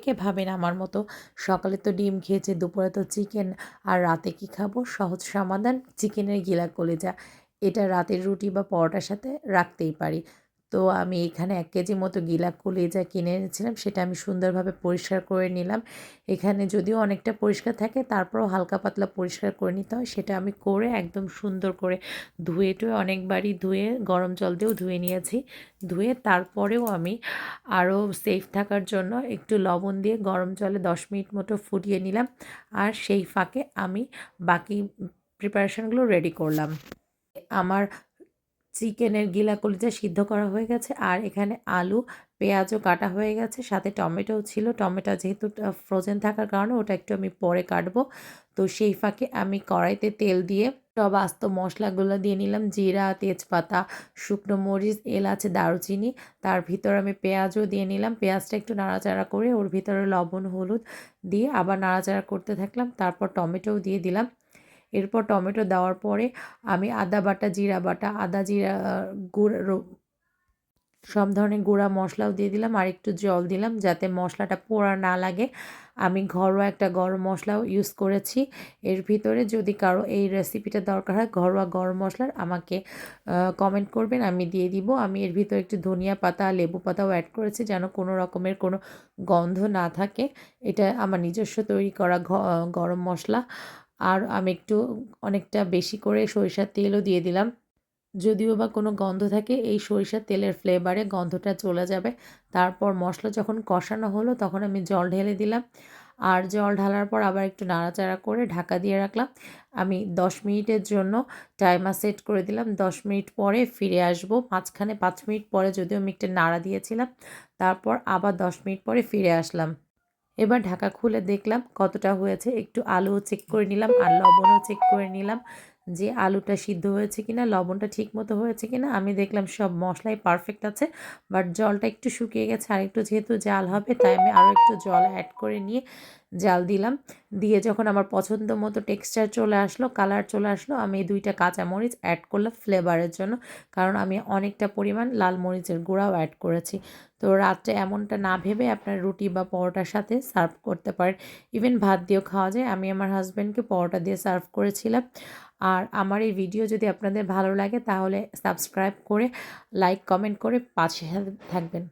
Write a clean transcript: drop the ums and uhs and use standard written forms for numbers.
কে ভাবেন আমার মতো সকালে তো ডিম খেয়েছে, দুপুরে তো চিকেন, আর রাতে কি খাবো? সহজ সমাধান, চিকেনের গিলা কলিজা। এটা রাতের রুটি বা পরোটার সাথে রাখতেই পারি। তো আমি এখানে ১ কেজি মতো গিলা কলিজা কিনে এনেছিলাম, সেটা আমি সুন্দরভাবে পরিষ্কার করে নিলাম। এখানে যদিও অনেকটা পরিষ্কার থাকে, তারপরেও হালকা পাতলা পরিষ্কার করে নিতে হয়। সেটা আমি করে একদম সুন্দর করে ধুয়ে অনেকবারই ধুয়ে গরম জল দিয়েও ধুয়ে নিয়েছি। ধুয়ে তারপরেও আমি আরও সেফ থাকার জন্য একটু লবণ দিয়ে গরম জলে ১০ মিনিট মতো ফুটিয়ে নিলাম। আর সেই ফাঁকে আমি বাকি প্রিপারেশনগুলো রেডি করলাম। আমার চিকেনের গিলা কলিজা সিদ্ধ করা হয়ে গেছে, আর এখানে আলু, পেঁয়াজও কাটা হয়ে গেছে, সাথে টমেটোও ছিল। টমেটো যেহেতু ফ্রোজেন থাকার কারণে ওটা একটু আমি পরে কাটবো। তো সেই ফাঁকে আমি কড়াইতে তেল দিয়ে সব আস্ত মশলাগুলো দিয়ে নিলাম, জিরা, তেজপাতা, শুকনো মরিচ, এলাচ, দারুচিনি। তার ভিতর আমি পেঁয়াজও দিয়ে নিলাম। পেঁয়াজটা একটু নাড়াচাড়া করে ওর ভিতরে লবণ, হলুদ দিয়ে আবার নাড়াচাড়া করতে থাকলাম। তারপর টমেটোও দিয়ে দিলাম। এরপর টমেটো দেওয়ার পরে আমি আদা বাটা, জিরা বাটা, আদা জিরা গুঁড়ো সব ধরনের গুঁড়া মশলাও দিয়ে দিলাম, আর একটু জল দিলাম যাতে মশলাটা পোড়া না লাগে। আমি ঘরোয়া একটা গরম মশলাও ইউজ করেছি এর ভিতরে। যদি কারো এই রেসিপিটা দরকার হয় ঘরোয়া গরম মশলার, আমাকে কমেন্ট করবেন, আমি দিয়ে দিব। আমি এর ভিতরে একটু ধনিয়া পাতা, লেবু পাতাও অ্যাড করেছি যেন কোনো রকমের কোনো গন্ধ না থাকে। এটা আমার নিজস্ব তৈরি করা গরম মশলা। আর আমি একটু অনেকটা বেশি করে সরিষার তেলও দিয়ে দিলাম। যদিও বা কোনো গন্ধ থাকে, এই সরিষার তেলের ফ্লেভারে গন্ধটা চলে যাবে। তারপর মশলা যখন কষানো হলো তখন আমি জল ঢেলে দিলাম। আর জল ঢালার পর আবার একটু নাড়াচাড়া করে ঢাকা দিয়ে রাখলাম। আমি ১০ মিনিটের জন্য টাইমার সেট করে দিলাম। ১০ মিনিট পরে ফিরে আসবো। মাঝখানে ৫ মিনিট পরে যদিও আমি একটু নাড়া দিয়েছিলাম। তারপর আবার ১০ মিনিট পরে ফিরে আসলাম। এবার ঢাকা খুলে দেখলাম কতটা হয়েছে। একটু আলুও চেক করে নিলাম আর লবণও চেক করে নিলাম যে আলুটা সিদ্ধ হয়েছে কিনা, লবণটা ঠিকমতো হয়েছে কিনা। আমি দেখলাম সব মশলাই পারফেক্ট আছে, বাট জলটা একটু শুকিয়ে গেছে। আর একটু যেহেতু জাল হবে তাই আমি আরও একটু জল অ্যাড করে নিয়ে জাল দিলাম। দিয়ে যখন আমার পছন্দ মতো টেক্সচার চলে আসলো, কালার চলে আসলো, আমি ২টা কাঁচামরিচ অ্যাড করলাম ফ্লেভারের জন্য। কারণ আমি অনেকটা পরিমাণ লাল মরিচের গুঁড়াও অ্যাড করেছি। তো রাত্রে এমনটা না ভেবে আপনার রুটি বা পরোটার সাথে সার্ভ করতে পারেন। ইভেন ভাত দিয়েও খাওয়া যায়। আমি আমার হাসব্যান্ডকে পরোটা দিয়ে সার্ভ করেছিলাম। আর আমার এই ভিডিও যদি আপনাদের ভালো লাগে তাহলে সাবস্ক্রাইব করে, লাইক, কমেন্ট করে পাশে থাকবেন।